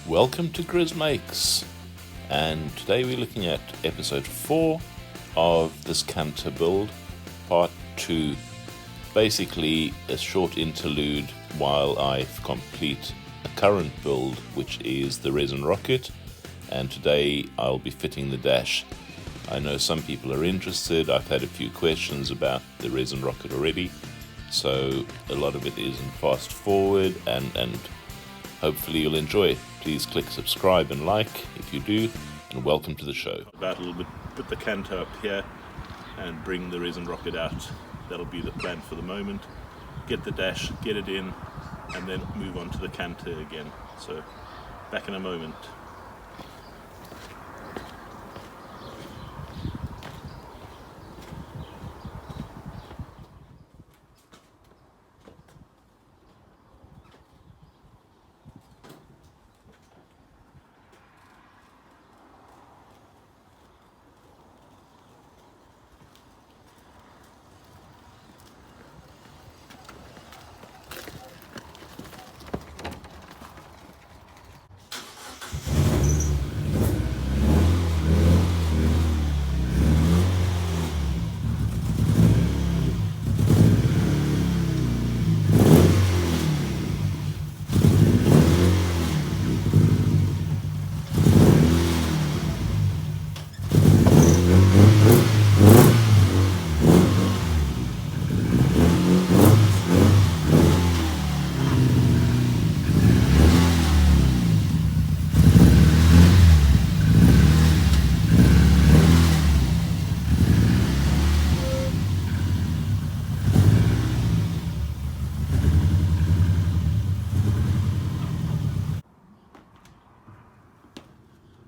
Welcome to Grizzmakes, and today we're looking at episode 4 of this Canta build, part 2. Basically a short interlude while I complete a current build, which is the Rezin Rockit, and today I'll be fitting the dash. I know some people are interested. I've had a few questions about the Rezin Rockit already, so a lot of it is in fast forward, and hopefully you'll enjoy it. Please click subscribe and like if you do, and welcome to the show. About a little bit, put the Canta up here and bring the Rezin Rockit out. That'll be the plan for the moment. Get the dash, get it in, and then move on to the Canta again. So back in a moment.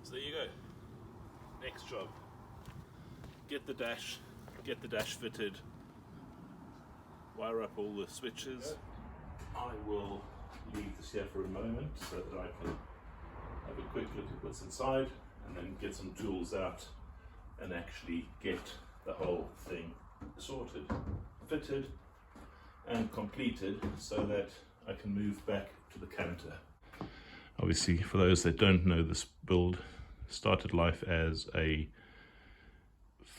So there you go. Next job. Get the dash fitted. Wire up all the switches. I will leave this here for a moment so that I can have a quick look at what's inside and then get some tools out and actually get the whole thing sorted, fitted and completed so that I can move back to the Canta. Obviously, for those that don't know, this build started life as a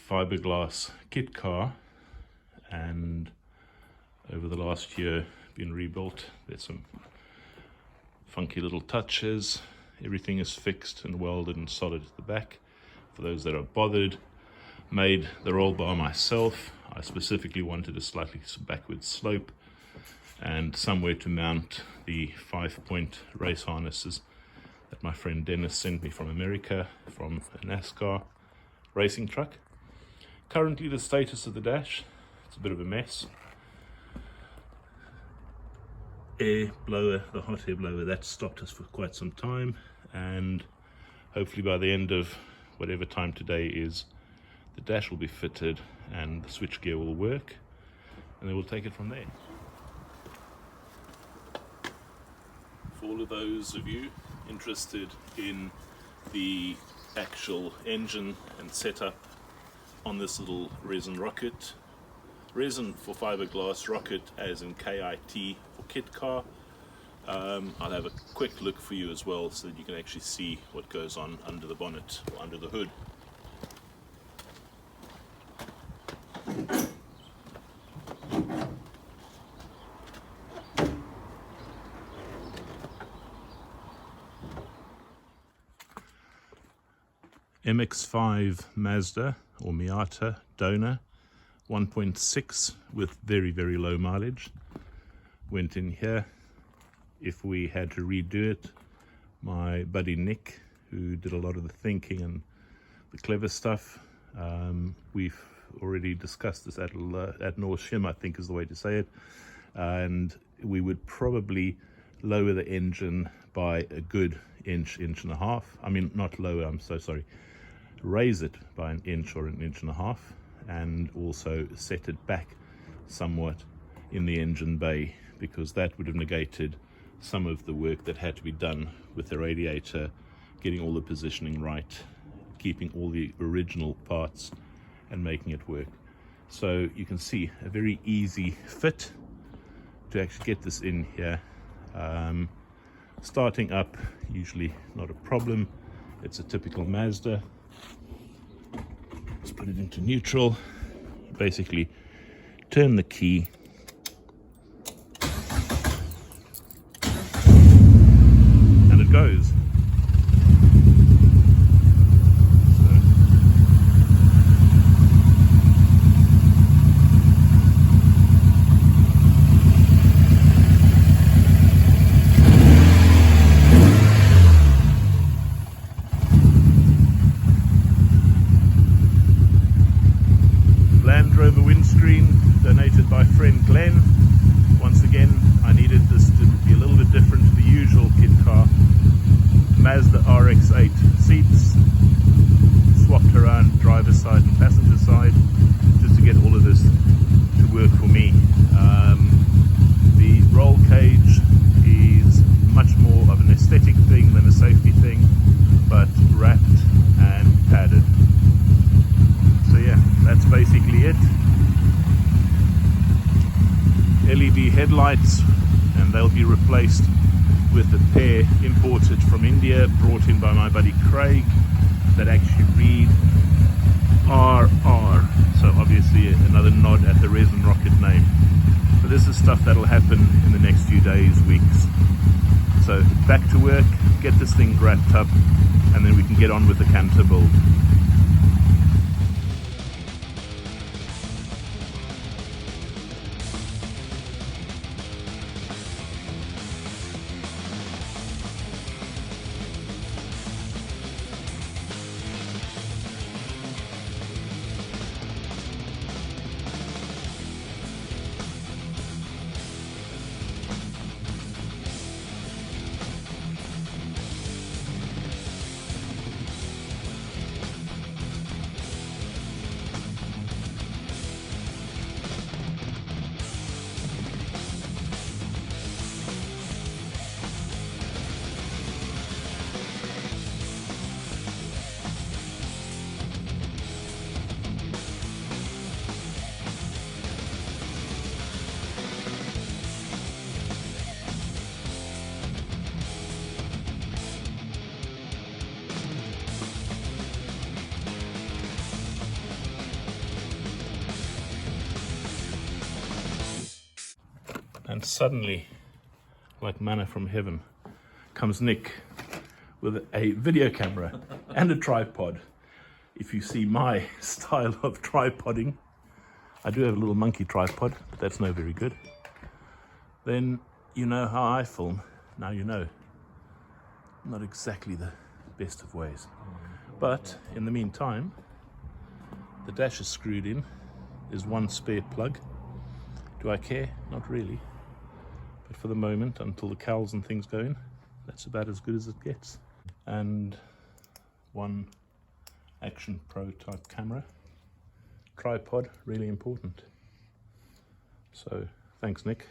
fibreglass Kitcar, and over the last year been rebuilt. There's some funky little touches. Everything is fixed and welded and solid at the back. For those that are bothered, made the roll bar myself. I specifically wanted a slightly backward slope and somewhere to mount the 5-point race harnesses that my friend Dennis sent me from America, from a NASCAR racing truck. Currently the status of the dash, it's a bit of a mess. Air blower, the hot air blower, that stopped us for quite some time, and hopefully by the end of whatever time today is, the dash will be fitted and the switch gear will work, and then we'll take it from there. For all of those of you interested in the actual engine and setup on this little Rezin Rockit, Rezin for fiberglass, Rockit as in KIT for Kitcar, I'll have a quick look for you as well so that you can actually see what goes on under the bonnet or under the hood. MX5 Mazda or Miata donor 1.6 with very low mileage went in here. If we had to redo it, my buddy Nick, who did a lot of the thinking and the clever stuff, we've already discussed this ad nauseum, I think is the way to say it, and we would probably lower the engine by a good inch and a half. I mean, not lower, I'm so sorry, raise it by an inch or an inch and a half, and also set it back somewhat in the engine bay, because that would have negated some of the work that had to be done with the radiator, getting all the positioning right, keeping all the original parts and making it work. So you can see a very easy fit to actually get this in here. Starting up, usually not a problem. It's a typical Mazda. Let's put it into neutral. Basically, turn the key. And it goes. Land Rover windscreen donated by friend Glenn. Once again, I needed this to be a little bit different to the usual Kitcar. Mazda RX-8 seats, swapped around driver's side and passenger side just to get all of this to work for me. The roll cage is much more of an aesthetic thing than a safety thing, but wrapped and padded. So yeah, that's basically it. LED headlights, and they'll be replaced with a pair imported from India, brought in by my buddy Craig, that actually read RR. So obviously another nod at the Rezin Rockit name. But this is stuff that'll happen in the next few days, weeks. So back to work, get this thing wrapped up, and then we can get on with the Canta build. And suddenly, like manna from heaven, comes Nick with a video camera and a tripod. If you see my style of tripoding, I do have a little monkey tripod, but that's no very good. Then you know how I film. Now you know. Not exactly the best of ways. But in the meantime, the dash is screwed in. There's one spare plug. Do I care? Not really. But for the moment, until the cowls and things go in, that's about as good as it gets. And one Action Pro type camera. Tripod, really important. So, thanks Nick.